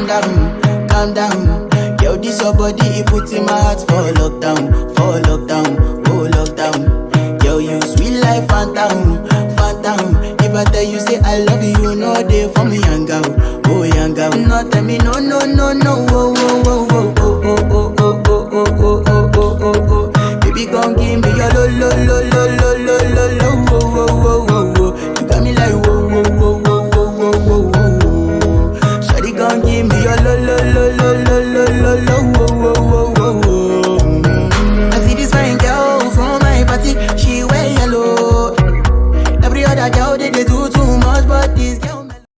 calm down. Yo, this your body, it puts in my heart for lockdown, oh lockdown. Yo, you sweet life, phantom, phantom. If I tell you say I love you, you know they for me young girl, oh young girl. No tell me no, no, no, no, oh, oh, oh, oh, oh, oh, oh, oh, oh, oh, oh, oh, oh, oh. Baby, gon' give me your lo, lo, lo, lo, lo, lo, lo, lo, oh, oh, oh.